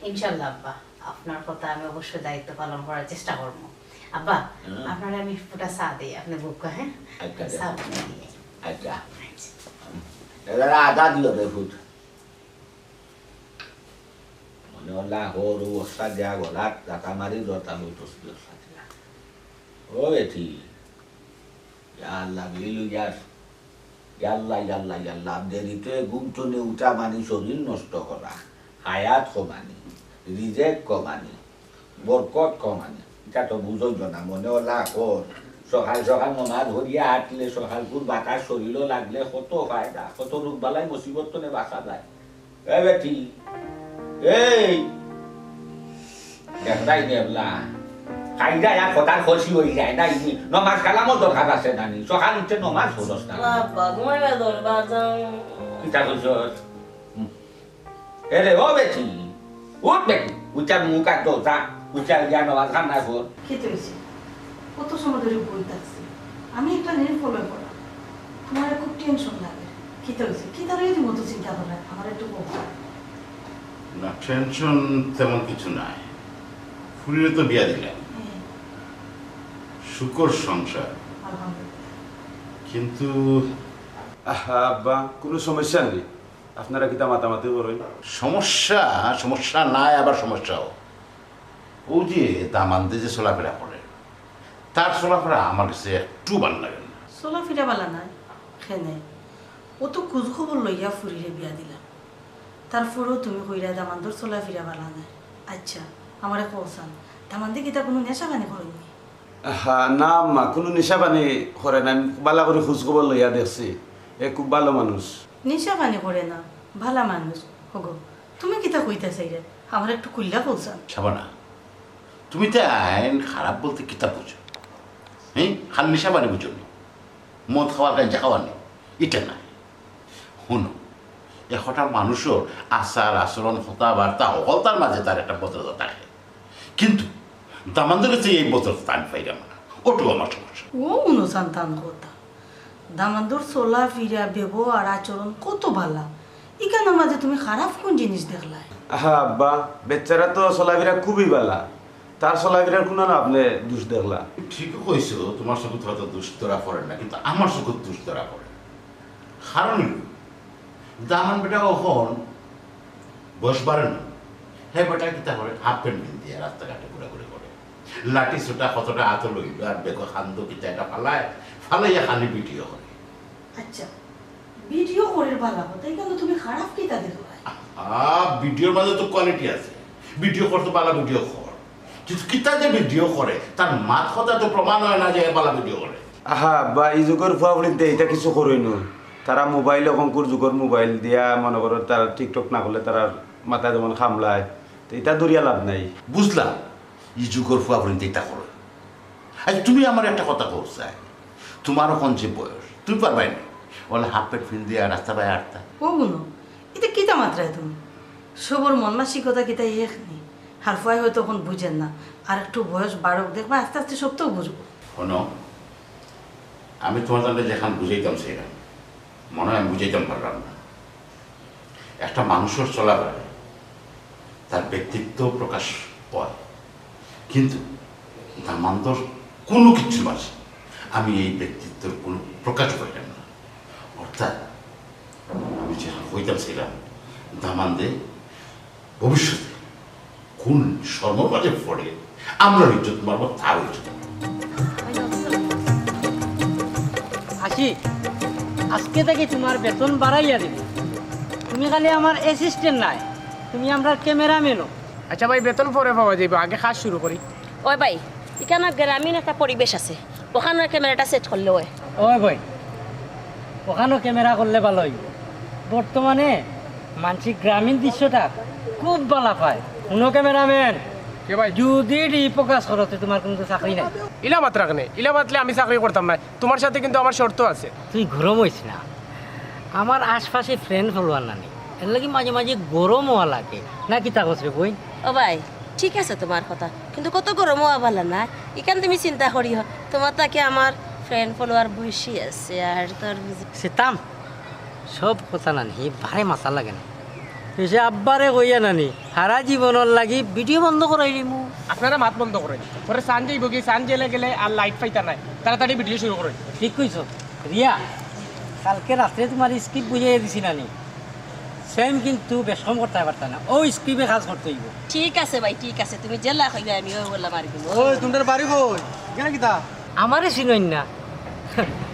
ইনশাআল্লাহ আব্বা আপনার কথা আমি অবশ্যই দায়িত্ব পালন করার চেষ্টা করব। আব্বা আপনারে আমি ফুটা চা দিই আপনি বুক হ্যাঁ আচ্ছা চা আপনি দিয়ে। আচ্ছা এরা আদা দিও রে ফুট মনে হলা হরু ওস্তাদ যা গলাত দাতা মারি রতা লইতস ও এটি আল্লাহ বিলু যাস ইয়াল্লা দেরিতে ঘুম চলে উঠা মানি শরীর নষ্ট করা হায়াত কমানি রিজেক্ট কমানি বরকত কমানি এটা তো বুঝোই না মনে হলা কর সকাল সকাল নমাজ ধরিয়া হাঁটলে সকালপুর বাতাস শরীরও লাগলে কত ফায়দা কত রোগ বালাই মুসিবত তো বাঁচা যায় এই বেটি এই দেখলাই নেবলা কাইদা এক কথার খুশি হয়ে যায় না নমাজ কালামও দরকার আছে নানি সকাল উঠে নমাজ হলস না বাবা ঘুমাইবা দরবার যাও কিতা কইছ এরে ও বেটি উঠ বেটি উচার মুখ আর দোতা উচার গিয়া নমাজ খান না কর খেতে হয়েছে কত সময় ধরে বই থাকছে আমি একটা নিয়ে ফলো করা তোমার খুব টেনশন লাগে খেতে হয়েছে কি তার এই মতো চিন্তা করে আমার একটু বলতে না টেনশন তেমন কিছু নাই ফুলিরে তো বিয়া দিলাম শুকর সংসার আলহামদুলিল্লাহ কিন্তু আহা আব্বা কোনো সমস্যা নেই আপনারা কিতা মাতামাতি করেন সমস্যা নাই আবার সমস্যাও ও যে দামান্দে যে চলাফেরা করে তার চলাফেরা আমার কাছে একটু ভালো লাগে না। চলাফেরা বালা নাই খেনে ও তো খোঁজ খবর লইয়া ফুরিরে বিয়া দিলাম তারপরেও তুমি কইরা দামান্দর চলাফেরা বালা নাই আচ্ছা আমারে কৌসান দামান্দে কিতা কোনো নেশা পানি করেননি হা না আম্মা কোনো নেশা পানি করে না আমি বালা করে খোঁজ খবর লইয়া দেখছি এ খুব ভালো মানুষ নেশা পানি করে না ভালা মানুষ হগো তুমি কিতা কইতা চাইরে আমার একটু কুল্লা কৌসান সাবানা তুমি তো আইন খারাপ বলতে কিতাব বুঝো হ্যাঁ খালি নেশা পানি বুঝো নি মদ খাওয়ার গাঞ্জা খাওয়ার নেই এটা নাই শুনো একটা মানুষের আচার আচরণ কথাবার্তা সকলতার মাঝে তার একটা বদলতা থাকে কিন্তু দামানদের কাছে এই বদলতা আমি পাইলাম না ওটু আমার সমস্যা ও অনুসন্ধান কথা দামান্দর চলা ফিরা ব্যবহার আচরণ কত ভালা ইকান মাঝে তুমি খারাপ কোন জিনিস দেখলাই হ্যাঁ আব্বা বেচারা তো চলাফেরা খুবই ভালা তার চলাফেরার কোনো না আপনি দোষ দেখলা ঠিকই কইছো তোমার চোখে হয়তো দোষ ধরা পড়ে না কিন্তু আমার চোখে দোষ ধরা পড়ে কারণ দামান বেটা কখন বয়স বাড়ে না হ্যাঁ বেটা কিতা করে হাফ প্যান্ট দিয়ে রাস্তাঘাটে ঘোরাঘুরি করে লাঠি ছোটা কতটা হাতে লইল আর বেগো খান্দ কিতা এটা ফালাইয়া খালি ভিডিও করে আচ্ছা ভিডিও করে ভালা কথা এখানে তুমি খারাপ কিতা দেখলাই ভিডিওর মাঝে তো কোয়ালিটি আছে ভিডিও করতে পালা ভিডিও কর কিন্তু কিতা যে ভিডিও করে তার মাত কথা তো প্রমাণ হয় না যে পালা ভিডিও করে আহা বা এই যুগের ফুয়াবলিতে এটা কিছু করেন তারা মোবাইল অঙ্কুর যুগের মোবাইল দিয়া মনে করো তারা টিকটক না করলে তারা মাথা যেমন খামলায় তো এটা দরিয়া লাভ নাই বুঝলাম এই যুগের ফুয়া পর্যন্ত এটা করো আজ তুমি আমার একটা কথা কৌসাই তোমার এখন যে বয়স তুমি পারবাই না বলে হাফ প্যান্ট ফিন দিয়ে রাস্তা পায় আটটা ও গুনো এটা কিতা মাত্রায় তুমি সবর মন মানসিকতা কিতা এখনি আর ফুয়াই হয়তো তখন বুঝেন না আর একটু বয়স বাড়ক দেখবা আস্তে আস্তে সব তো বুঝবো শোনো আমি তোমার তাহলে যেখান বুঝাইতাম সেখান মনে হয় আমি বুঝাইতাম পারলাম না একটা মানুষের চলাফেরা তার ব্যক্তিত্ব প্রকাশ পায় কিন্তু দামান্দর কোনো কিছু মাঝে আমি এই ব্যক্তিত্বের কোনো প্রকাশ পাইলাম না অর্থাৎ আমি যেখানে হইতাম ছিলাম দামান্দে ভবিষ্যতে কোন সর্বমাঝে পড়ে আমরা ইজ্জত মারব তার ইজ্জত আসি আজকে থেকে তোমার বেতন বাড়াইয়া দেবে তুমি খালি আমার অ্যাসিস্ট্যান্ট নাই তুমি আমরা ক্যামেরাম্যানও আচ্ছা ভাই বেতন পরে পাওয়া যাবে আগে কাজ শুরু করি ওই ভাই এখানে গ্রামীণ একটা পরিবেশ আছে ওখানে ক্যামেরাটা সেট করলে ওই ওই ভাই ওখানেও ক্যামেরা করলে ভালো হইব বর্তমানে মানসিক গ্রামীণ দৃশ্যটা খুব ভালো পায় কোনো ক্যামেরাম্যান কে ভাই যদি রিফোকাস করো তো তোমার কোনো চাকরি নাই। ইলা মাত্র রাখনে ইলা মাতলে আমি চাকরি করতাম না, তোমার সাথে কিন্তু আমার শর্ত আছে। তুই গরম হইস না, আমার আশপাশে ফ্রেন্ড ফলোয়ার নানি, এর লাগি মাঝে মাঝে গরম হওয়া লাগে না, কি তা করছে বই? ও ভাই ঠিক আছে তোমার কথা, কিন্তু কত গরম হওয়া ভালো না, এখান তুমি চিন্তা করিও, তোমার তাকে আমার ফ্রেন্ড ফলোয়ার বসি আছে আর তোর সেতাম সব কথা নানি ভারে মাথা লাগে না, সে আব্বারে কইয়া নানি সারা জীবনের লাগি ভিডিও বন্ধ করাই দিমু। আপনারা মাত বন্ধ করেন, পরে সান যাইব কি, সান জেলে গেলে আর লাইট পাইতা নাই, তাড়াতাড়ি ভিডিও শুরু করেন। ঠিক কইছ রিয়া, কালকে রাত্রে তোমার স্ক্রিপ্ট বুঝিয়ে দিছি নানি, সেম কিন্তু বেশম করতে পারতা না, ও স্ক্রিপ্টে কাজ করতে হইব। ঠিক আছে ভাই ঠিক আছে, তুমি জেলা কইবা আমিও বললাম আর কি। ওই তোমাদের বাড়ি কই কেন কিতা? আমারে চিনইন না,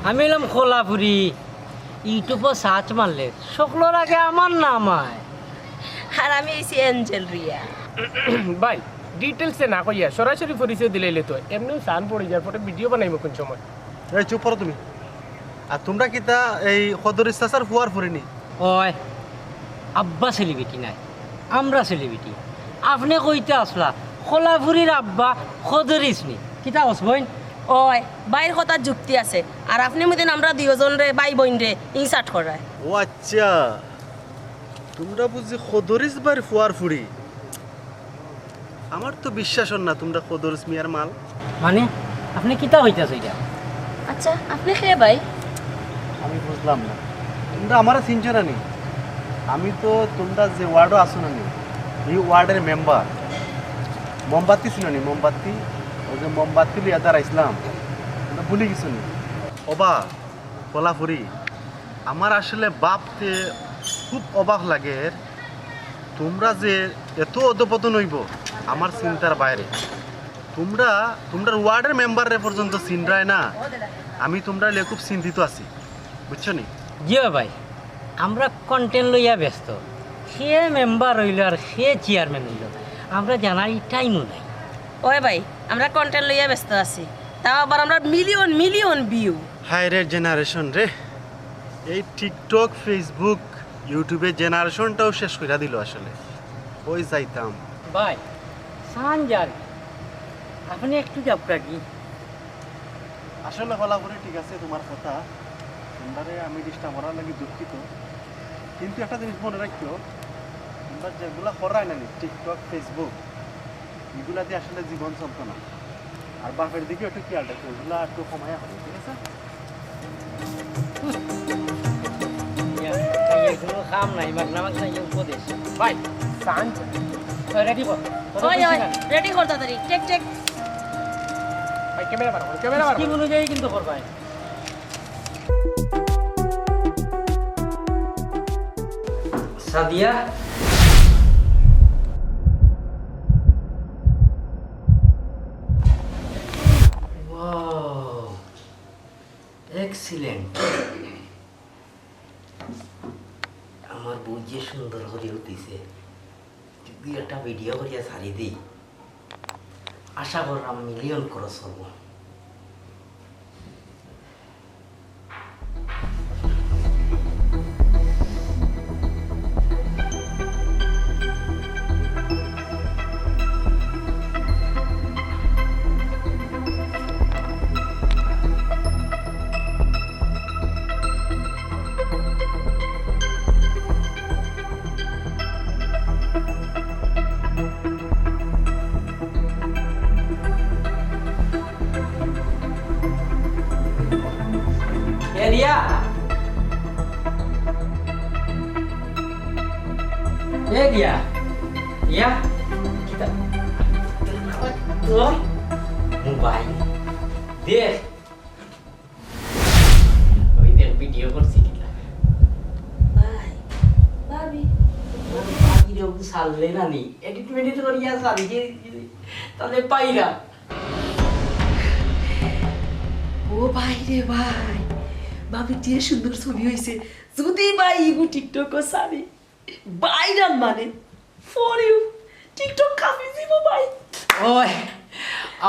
আমি এলাম খোলাপুরি, ইউটিউবে সার্চ মারলে সকলের আগে আমার নাম হয়। আর আমি এসি এঞ্জেল রিয়া। ভাই ডিটেলসে না কইয়া সরাসরি পরিচয় দিলে তো এমনি সান পড়ে যায়, পরে ভিডিও বানাইব কোন সময়। এই চুপ করো তুমি। আর তোমরা কিতা এই সদর ইস্তাসার ফুয়ার ফুরিনি? ওই আব্বা সেলিব্রিটি নাই, আমরা সেলিব্রিটি। আপনি কইতে আসলা খোলাপুরির আব্বা খদরিস নি, কিতা বসবইন? ওই বাইর কথা যুক্তি আছে, আর আপনি মধ্যে আমরা দুজন রে বাই বোন রে ইনসার্ট করায়। ও আচ্ছা, তোমরা বুঝি সদরিস বাড়ি ফুয়ার ফুরি? আমার তো বিশ্বাস হন না তোমরা সদরিস মিয়ার মাল। মানে আপনি কিতা হইতাছে এটা? আচ্ছা আপনি খেয়ে ভাই? আমি বুঝলাম না, তোমরা আমার চিনছো না নি? আমি তো তোমরা যে ওয়ার্ডও আসো না নি, এই ওয়ার্ডের মেম্বার। মোমবাতি ছিল নি, মোমবাতি, ওই যে মোমবাতি লিয়া দাঁড়াইছিলাম, তোমরা ভুলে গেছো নি? ওবা কলাপুরি, আমার আসলে বাপতে খুব অবাক লাগে, তোমরা যে এত অধপতন হইব আমার চিন্তার বাইরে। তোমরা ওয়ার্ডের মেম্বারে পর্যন্ত চিনরায় না, আমি তোমরা লিয়ে খুব চিন্তিত আছি, বুঝছো নি? জিও ভাই, আমরা কন্টেন্ট লইয়া ব্যস্ত, সে মেম্বার হইল আর সে চেয়ারম্যান হইল, আমরা জানার টাইমও নাই। ওই ভাই আমরা কন্টেন্ট লইয়া ব্যস্ত আছি, তাও আবার আমরা মিলিয়ন মিলিয়ন ভিউ। হাইরের জেনারেশন রে, এই টিকটক ফেসবুক ইউটিউবের জেনারেশনটাও শেষ করে দিল আসলে। ওই যাইতাম ভাই সানজার, আপনি একটু যাবকা কি? আসলে হলাপুরি ঠিক আছে তোমার কথা, তোমরা আমি ডিস্টার্ব করার লাগে দুঃখিত, কিন্তু একটা জিনিস মনে রাখিও, তোমরা যেগুলা করাই না টিকটক ফেসবুক, এগুলা দিয়ে আসলে জীবন চলতো না। আর বাপের দিকে একটু খেয়াল রাখো, এগুলা একটু কমায়া হবে, ঠিক আছে? কোনো কাম নাই, মাগনামাগ নাই উপদেশ। ভাই সান রেডি কর, ওই ওই রেডি কর তাড়াতাড়ি, টেক টেক। ভাই ক্যামেরা বার করো, ক্যামেরা বার কি করো। অনুযায়ী কিন্তু করবাই। সাদিয়া, এক্সিলেন্ট, আমার বউ যে সুন্দর করে উঠিছে, দুই একটা ভিডিও করিয়া ছাড়ি দিই, আশা করলাম মিলিয়ন খরচ হবো। রিয়া, রিয়া, রিয়া, kita মোবাইল দেখ, ওই দেখ ভিডিও করছি কিনা ভাই ভাবি বাকিরও সারলে না নি, এডিট মেডিট করিয়া সারি তাহলে পাইরা। ও ভাই রে ভাই, ভাবি যে সুন্দর ছবি হয়েছে, যদি ভাই ইগু টিকটক সারি ভাইরাল মানে ফর ইউ, টিকটক কাফি দিব ভাই। ওই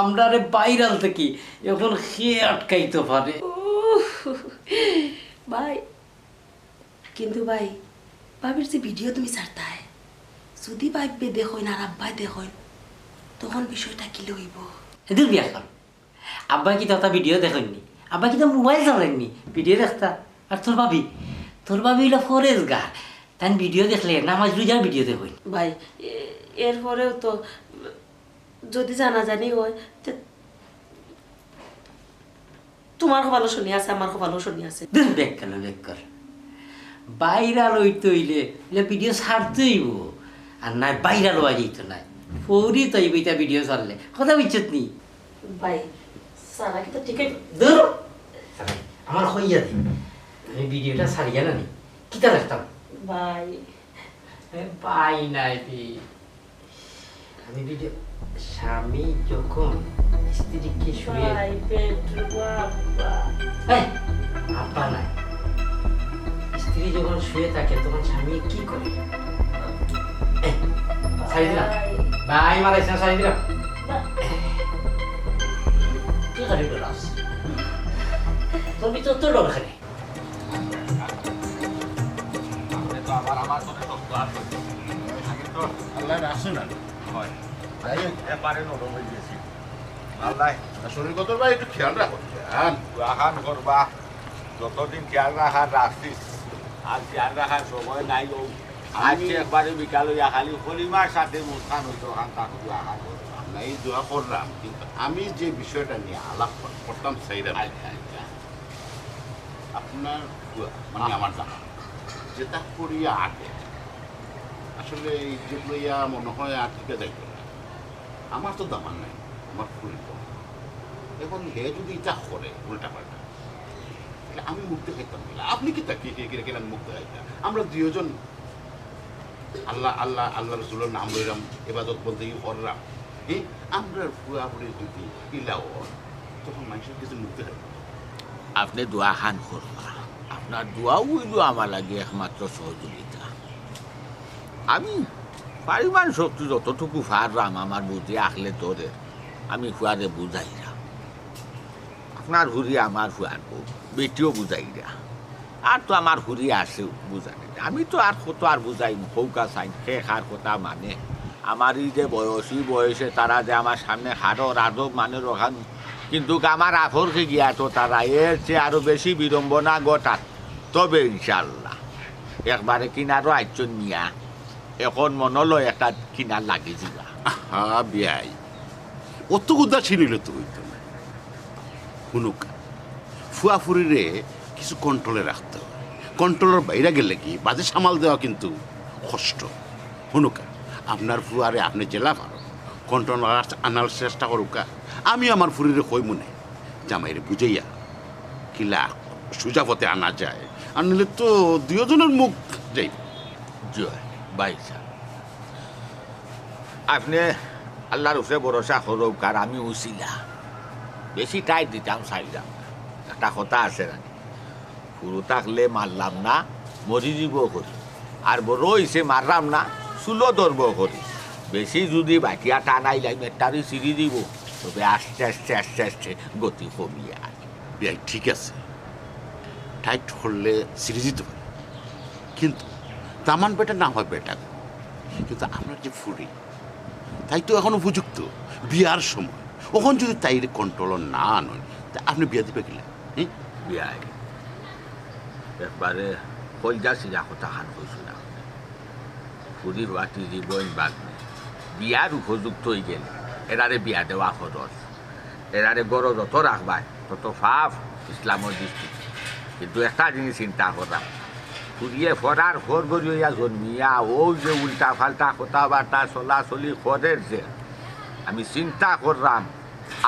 আমরা রে ভাইরাল থেকে এখন খেয়ে আটকাইতে পারে। ভাই কিন্তু ভাই ভাবির যে ভিডিও তুমি ছাড়তা হয়, যদি ভাববে দেখো না আর আব্বাই দেখো, তখন বিষয়টা কি লইব? দূর বিয়া কর। আব্বা কি তথা ভিডিও দেখেননি, আব্বা কি তো মোবাইল চালাননি, ভিডিও দেখতা। আর তোর ভাবি হইলো ফরেজ গা, তাই ভিডিও দেখলে নামাজ রোজার ভিডিও দেখুন। ভাই এরপরেও তো যদি জানাজানি হয় তোমার ভালো শুনি আছে, আমার ভালো শুনি আছে। দূর বেক কর। বাইরাল হইতে হইলে ভিডিও ছাড়তে হইব, আর নাই বাইরাল হওয়া যেত নাই, ফৌরি তো এইটা ভিডিও ছাড়লে কথা বুঝছত নি ভাই সারা কি তো ঠিকই দূর আমার হইয়া দি, আমি ভিডিওটা ছাড়িয়া না নি কিতা রাখতাম ভাই। পাই নাই আমি ভিডিও স্বামী যখন স্ত্রীকে শুয়ে ভাই বেডরুম আব্বা আব্বা নাই, স্ত্রী যখন শুয়ে থাকে তখন স্বামী কি করে? ছাড়ি দিলাম ভাই, মারাইছে না, ছাড়ি দিলাম। কি করে ডরাস? তোর ভিতর তো ডর খানে। আল্লাহ আসুন আর হয় এবারে নরম হয়ে গেছি আল্লাহ শরীর কত ভাই একটু খেয়াল রাখো। রাখান করবা, যতদিন খেয়াল রাখার রাখছিস আর খেয়াল রাখার সময় নাই। আজকে একবারে বিকাল হইয়া খালি হলিমার সাথে মুস্কান হইতো খান তাকে রাখান করবা। আমরা এই দোয়া করলাম, কিন্তু আমি যে বিষয়টা নিয়ে আলাপ করতাম সেইটা আপনার মানে আমার জানা যেটা করিয়া আগে আসলে এই যেগুলো ইয়া মনে হয় আর থেকে দেখবে না। আমার তো দামান নাই, আমার ফুল এখন হে যদি এটা করে উল্টা পাল্টা তাহলে আমি মুক্তি খাইতাম না। আপনি কি তা কিনা মুক্তি খাইতাম? আমরা দুজন আল্লাহ আল্লাহ আল্লাহ রসুলের নাম লইলাম, এবাদত বলতে করলাম, হ্যাঁ আমরা পুরাপুরি যদি ইলাও তখন মানুষের কিছু মুক্তি খাইতাম। আপনি দোয়া খান করবা, আপনার দোয়াও হইল আমার লাগে একমাত্র সহযোগিতা। আমি পারিমাণ শক্তি যতটুকু ফারলাম আমার বুঝে আখলে তোরে আমি ফুয়ারে বুঝাইলাম। আপনার হুরি আমার ফুয়ার বেটিও বুঝাইরা, আর তো আমার হুরি আসে বুঝাই। আমি তো আর কত আর বুঝাই ফৌকা চাই শেষ আর কথা মানে আমার এই যে বয়সী বয়সে তারা যে আমার সামনে হারো রাধব মানে রখান, কিন্তু আমার আফরকে গিয়া তো তারা এর চেয়ে আরো বেশি বিড়ম্বনা ঘটাত। তবে ইনশাল্লাহ একবারে কিনারও আইচন নিয়া এখন মনলো একটা কিনার লাগি যাবা। হ্যাঁ বিয়াই অত উদাসীন হইলে তো হইতো না। শুনুক ফুয়াফুরিরে কিছু কন্ট্রোলে রাখতে হয়, কন্ট্রোলের বাইরে গেলে কি বাজে সামাল দেওয়া কিন্তু কষ্ট। শুনুকা আপনার ফুয়ারে আপনি জেলা পারো কন্ট্রোল আনার চেষ্টা করুকা। আমি আমার ফুরিরে কই মনে জামাইরে বুঝাইয়া কিলা সোজা পথে আনা যায়, আর নিলে তো দুজনের মুখ যাই। জয় বাইসা আপনি আল্লাহর উপরে ভরসা করুক, আর আমি উচিলা বেশি টাইট দিতাম চাইলাম। একটা কথা আছে না, পুরো থাকলে মারলাম না মরি দিব করি, আর বড় হইছে মারলাম না চুলো ধরব করি। বেশি যদি বাকিয়া টানাই লাই মেটারি চিরি দিব, তবে আস্তে আস্তে আস্তে আস্তে গতি কমিয়ে আসে। বিয়াই ঠিক আছে, টাইট করলে সিরিজ দিতে পারে, কিন্তু দামান বেটা না হয় বেটা। কিন্তু আপনার যে ফুরি তাই তো এখন উপযুক্ত বিয়ার সময়, ওখান যদি তাই কন্ট্রোল না আনেন তা আপনি বিয়া দিবে গেলে বিয়াই একবারে কলজা সিজা কথা খান কইছো না। ফুরির বাটি জীবন বাগনে বিয়ার উপযুক্ত হয়ে গেলে এরারে বিয়া দেওয়া খরচ, এরারে গড় যত রাখবাই তত ফাফ ইসলামের দৃষ্টিতে। কিন্তু একটা জিনিস চিন্তা করলাম, ফুরিয়ে ফরার ফর গড়িয়া জন্মিয়া ও যে উল্টা ফাল্টা কথাবার্তা চলাচলি করে যে আমি চিন্তা করলাম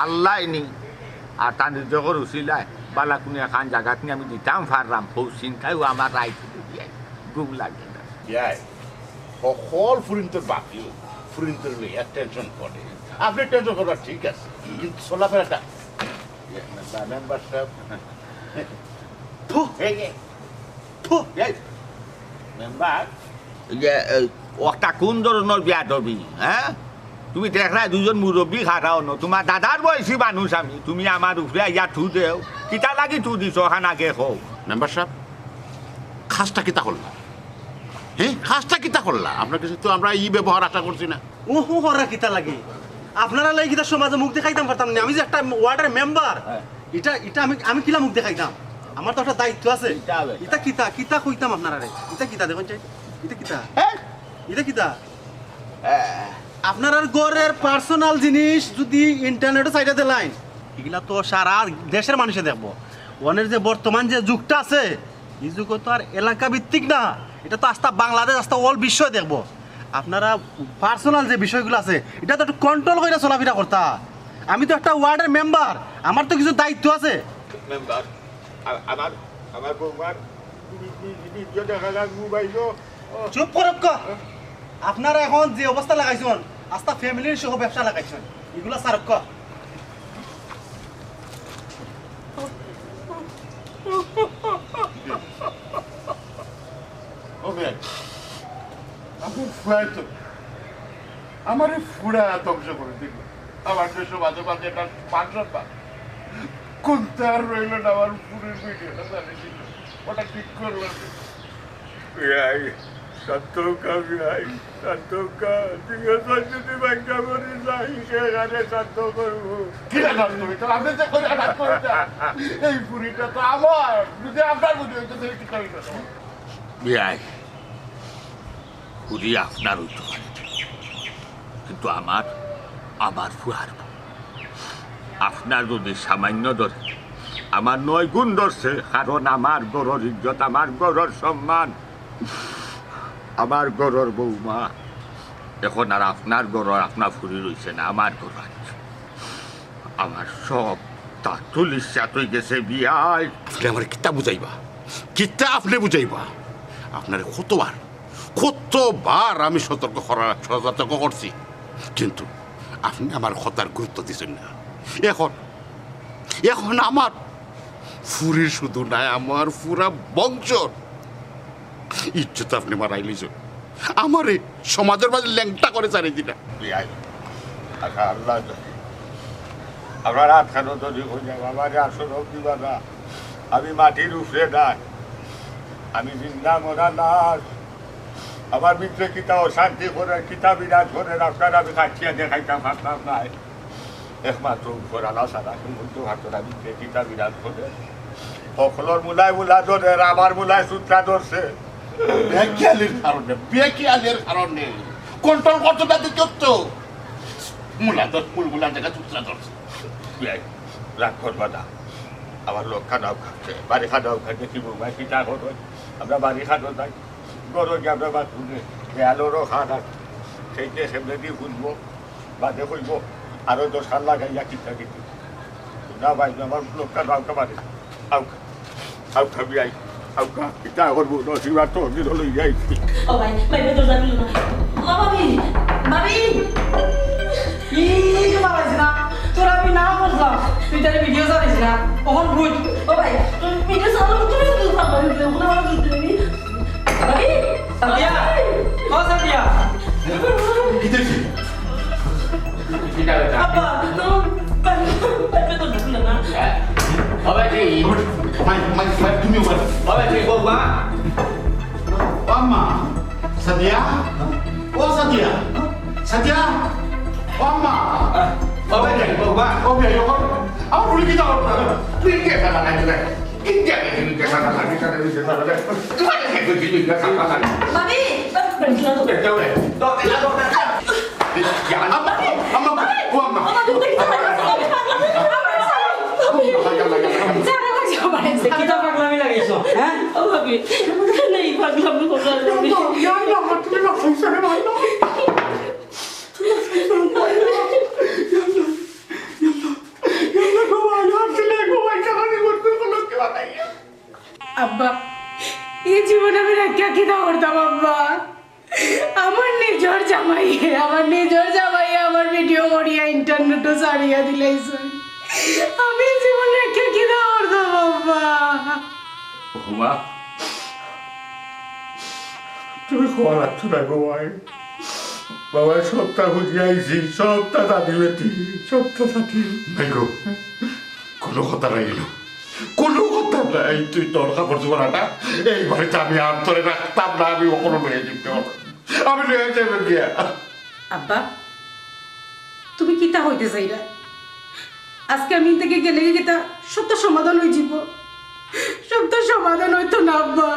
আল্লাহ নি আর তার নিজের উচিলায় বালা কোনো এখন জায়গাত নিয়ে আমি দিতাম পারলাম, সৌ চিন্তায়ও আমার রাইট দিয়ে ঘুম লাগে না। বিয়াই সকল ফুরিন্তর বাকিও ফুরিন্তর লইয়া টেনশন করে, আপনি টেনশন করবার ঠিক আছে, কিন্তু চলাফেরাটা মেম্বার সাহেব মেম্বার যে একটা কোন ধরনের বিয়া দবি, হ্যাঁ তুমি দেখলা দুজন মুরব্বী খারাও ন, তোমার দাদার বয়সী মানুষ আমি, তুমি আমার উপরে ইয়া থু দেও কিতা লাগি থু দিছ খানাকে হোক। মেম্বার সাহেব খাসটা কিতা করলা? হ্যাঁ খাসটা কিতা করলা? আপনার কাছে তো আমরা ই ব্যবহার আশা করছি না। ও হরা কিতা লাগে আপনারা লাই কিতা সমাজে মুখ দেখাইতাম পারতাম না আমি যে একটা ওয়ার্ডের মেম্বার এটা এটা আমি কিলা মুখ দেখাইতাম আমার তো একটা দায়িত্ব আছে এটা কিতা কিতা কইতাম আপনারা রে এটা কিতা দেখুন চাই এটা কিতা এটা কিতা আপনার ঘরের পার্সোনাল জিনিস যদি ইন্টারনেটে সাইডে দিলাইন এগুলা তো সারা দেশের মানুষে দেখবো ওনের যে বর্তমান যে যুগটা আছে এই যুগ তো আর এলাকা ভিত্তিক না এটা তো আস্তা বাংলাদেশ আস্তা অল বিশ্ব দেখবো আপনারা পার্সোনাল যে বিষয়গুলো আছে এটা তো একটু কন্ট্রোল করে চলাফেরা করতা আমি তো একটা ওয়ার্ডের মেম্বার আমার তো কিছু দায়িত্ব আছে মেম্বার আমার আমার বৌমার ভিডিও দেখা যাক মোবাইলও চুপ করক আপনারা এখন যে অবস্থা লাগাইছেন আস্তা ফ্যামিলির সহ ব্যবসা লাগাইছেন এগুলা সারক আমার ফুড়া ধ্বংস করে দিল আমার দেশে মাঝে মাঝে একটা পাঁচশো পা কোন তার রইল না আমার ফুড়ের ভিডিওটা জানি ওটা ঠিক করলো সত্যকা ভাই সত্যকা ঠিক আছে যদি ব্যাংকা করে যাই সেখানে সত্য করবো কি রাখা তুমি তো আপনি যে করে এই পুরীটা তো আমার যদি আপনার বুঝি হইতো তাহলে কি করি বিয়াই পুরি আপনার হইতে পারে কিন্তু আমার আমার ফুয়ার আপনার যদি সামান্য ধরে আমার 9 গুণ ধরছে কারণ আমার গরর ইজ্জত আমার গরর সম্মান আমার গরর বৌমা এখন আর আপনার গরর আপনার ফুরি রয়েছে না আমার গরর আছে আমার সব তা তুলিশা তুই গেছে বিয়াই আপনি আমার কিতা বুঝাইবা কিতা আপনি বুঝাইবা আপনার কতবার আমি সতর্ক করছি কিন্তু আপনি আমার কথার গুরুত্ব দিচ্ছেন না এখন এখন আমার ফুরির শুধু নাই আমার পুরা বংশ ইজ্জত আপনি মারাই লিছ আমার সমাজের মাঝে ল্যাংটা করে চারিয়ে দিনা আল্লাহ আপনার হাত খানো যদি হয়ে যাবে আমার আসলে দিবা না আমি মাটির উপরে নাই আমি জিন্দা মরা নাচ আমার ভিতরে কিতা অশান্তি করে কিতা বিরাজ করে আপনার আমি খাচ্ছিয়া দেখাইতাম ভাবতাম নাই একমাত্র উপর আলা সারা সমুদ্র হাতরা ভিতরে কিতা বিরাজ করে সকলের মূলায় মূলা ধরে আমার মূলায় সূত্রা ধরছে বেকিয়ালের কারণে কন্ট্রোল করতে তাদের চলতো মূলগুলা জায়গা চুচরা ধরছে রাগ করবা না আমার লোক খানাও খাচ্ছে বাড়ি খানাও খাচ্ছে কি বলবো কিতা করো আমরা বাড়ি খানো যাই গরো গিয়ে আমরা বাথরুমে বেয়ালোরও খানা সেইটা সেমনে দিয়ে বুঝবো বাদে হইব আরো 10 সাল লাগাইয়া কিতা কিতি না ভাই আমার লোক খানাও খাবারে আউ খাবি আই আউ খা কিতা করবো নসিবা তো দিল লই যাইছি ও ভাই ভাই তো জানি না ও ভাবি ভাবি এই মারাইছ না তোর আমি না বুঝলাম তুই তার ভিডিও চালাইছ না কখন বুঝ ও ভাই ভিডিও চালানো তুমি তো ভাবি ওগুলো আমার কি তুমি ভাবি সাদিয়া ও সাদিয়া কি দেখছি আব্বা তো ভাই তো জানি না তুমি Mama, Sadia? Oh Sadia, Sadia, Mama. Oh ya, yo kan, aku boleh kita orang, pinggir sana aja deh, pinggir sana lagi sana di sana deh, cuma kayak begini nggak sama kan? ভাবি বেঞ্চলা তো Jauh deh, dokter, jangan apa, Mama, Mama. কিতা পাগলামি লাগাইছো হ্যাঁ ও ভাবি নাই পাগলামি করলাম আব্বা এই জীবনে আমি রাখিয়া কিনা করতাম আব্বা আমার নিজের জামাই আমার ভিডিও করিয়া ইন্টারনেটও ছাড়িয়া দিলাইছে আমি জীবন রাখিয়া কিনা করতাম আব্বা হুমা তুমি খোয়া রাখছো না গো ভাই বাবা সবটা বুঝিয়াইছি সবটা দাদি বেটি সবটা দাদি দেখো কোনো কথা নাই এলো কোনো কথা নাই তুই তোর কাপড় চোপড়াটা এই বাড়িতে আমি আর ধরে রাখতাম না আমি ওখানে লয়ে যেতে হবে আমি লয়ে যাবে গিয়া আব্বা তুমি কি কিতা হইতে চাইরা আজকে আমি থেকে গেলে কিতা সত্য সমাধান হয়ে যাব সত্য সমাধান হইতো না আব্বা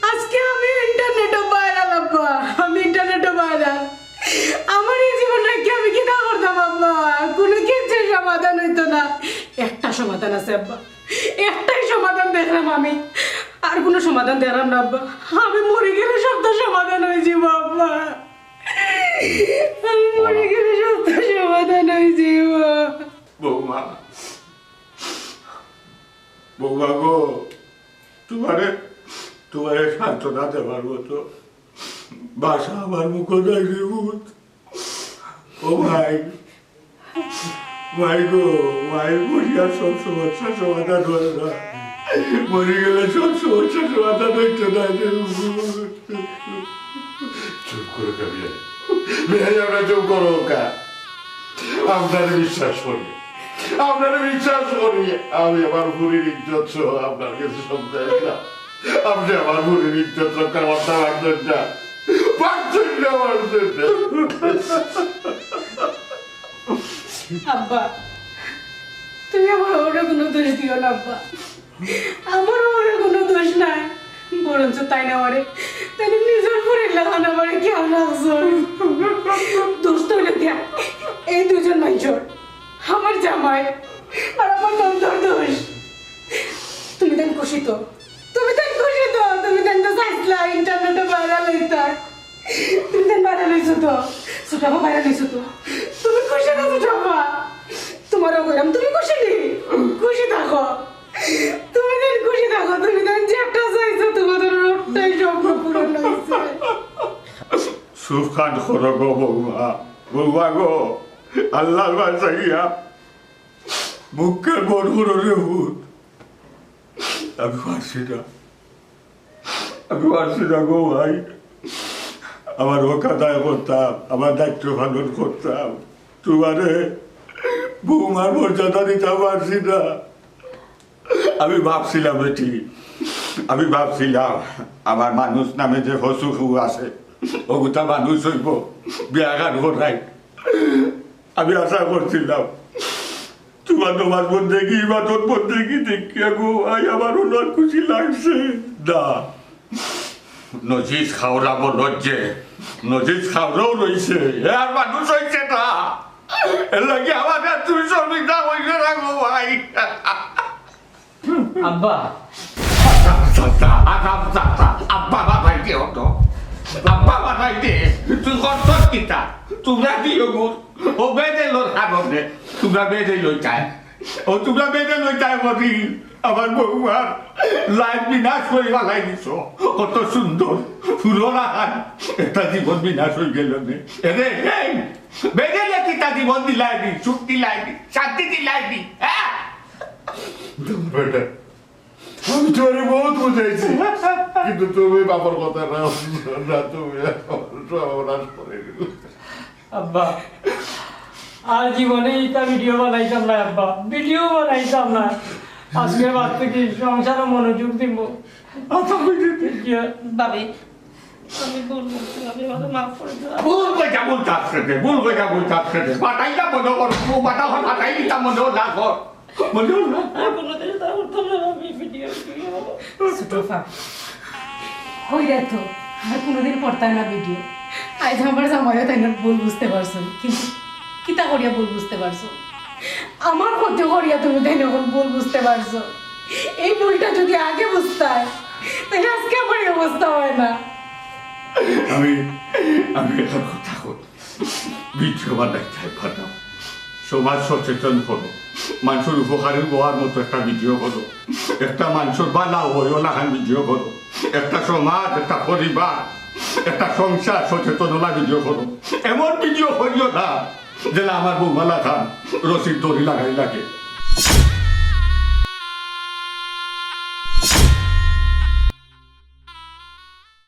আজকে আমি ইন্টারনেটে ভাইরাল আব্বা আমি ইন্টারনেটে ভাইরাল আমার এই জীবনটাকে আমি কিতা করতাম আব্বা কোনো কিছুর সমাধান হইতো না একটা সমাধান আছে আব্বা একটাই সমাধান দেখলাম আমি আর কোনো সমাধান দেখলাম না আব্বা আমি মরে গেলে সত্য সমাধান হয়ে যাব আব্বা আমি মরে গেলে সত্য সমাধান হয়ে যাব বৌমা বৌমা গো তোমারে সান্ত্বনা দেওয়ার মতো বাসা আমার মুখ নাই রে ভূত ও ভাই ভাই গো ভাই মরিয়া সব সমস্যার সমাধান হয় না মরে গেলে সব সমস্যার সমাধান হইতে না রে চুপ করে কাবিয়া মেয়ে আমরা চুপ করো কা আপনার বিশ্বাস করি আমি আমার বুড়ির ইজ্জত সহ আপনার কাছে সমঝাইলাম আপনি আমার বুড়ির ইজ্জত রক্ষা করতে পারছেন না আব্বা তুমি আমার ওরে কোনো দোষ দিও না আব্বা আমার ওরে কোনো দোষ নাই বরঞ্চ তাই না আমারে তাই নিজের পরে লাগান আমারে খেয়াল রাখছো দোষ তো দেখা এই দুজন মানুষের আমার জামাই আর আমার নন্দর দোষ তুমি দেন খুশি তো তুমি দেন তো চাইছিলা ইন্টারনেটে ভাইরাল হইতা তুমি দেন ভাইরাল হইছো তো ছোটাবা ভাইরাল হইছো তো তুমি খুশি না ছোটাবা তোমারও গরম তুমি খুশি থাকো তুমি দেন খুশি থাকো তুমি দেন যেটা চাইছো তোমাদের রোডটাই স্বপ্ন পূরণ হয়েছে সুখ খান করো গো বৌমা গো আল্লাহর বাসাইয়া মুখের বড় বড় রে ভূত আমি পারছি না গো ভাই আমার ওকাদায় করতাম আমার দায়িত্ব পালন করতাম তোমারে বৌমার মর্যাদা দিতে পারছি না আমি ভাবছিলাম আমার মানুষ নামে যে হসু আছে ওগুতা মানুষ হইব বিয়া গান করাই আমি আশা করছিলাম তোমার তোমার বন্দেগি ইবাদত বন্দেগি দেখিয়া গো ভাই আমার অনেক খুশি লাগছে না নজিজ খাওয়াবো নজিজ খাওয়াও রয়েছে আর মানুষ হয়েছে না এর লাগে আমাদের তুই শ্রমিকটা হইছে না গো ভাই আব্বা আব্বা বাবাইতে হতো আব্বা বাবাইতে তুই কত কিতা তোমরা দিও গো ও বেদে লোর হাবনে তোমরা বেদে লইতাই বলি আমার বউমার লাইফ বিনাশ করে বালাই দিছ কত সুন্দর ফুলরা একটা জীবন বিনাশ হয়ে গেল এরে বেদে কিতা জীবন দিলাইবি সুখ দিলাইবি শান্তি দিলাইবি হ্যাঁ বেটা আমি তোরে বহুত বুঝাইছি কিন্তু তুমি বাবার কথা না তুমি সর্বনাশ করে দিল আব্বা আর জীবনে এটা ভিডিও বানাইতাম না আব্বা আজকের বাদ থেকে সংসারে মনোযোগ দিব ভাবি আমি ভুল করছি আমি আমাকে মাফ করে দাও ভুল কইটা বলতাছে বাটাইটা বন্ধ কর বাটা বাটাই দিতা বন্ধ না কর বন্ধ না কোনোদিন তা করতাম না আমি ভিডিও সুটোফা হইরা তো আর কোনোদিন পড়তাম না ভিডিও আজ আমার জামাইও তাই না ভুল বুঝতে পারছো কিন্তু কিতা করিয়া ভুল বুঝতে পারছো আমার মধ্যে করিয়া তুমি তাই এখন ভুল বুঝতে পারছো এই ভুলটা যদি আগে বুঝতাই তাহলে আজকে আমার এই অবস্থা হয় না আমি একটা কথা কই ভিডিও বানাইতে পারো সমাজ সচেতন করো মানুষের উপকারের হওয়ার মতো একটা ভিডিও করো একটা মানুষের বালা হয়েও লাগান ভিডিও করো একটা সমাজ একটা পরিবার একটা সংসার সচেতন হলা ভিডিও করো এমন ভিডিও করিও না যেটা আমার বৌমা লাগান রসিদ দড়ি লাগাই লাগে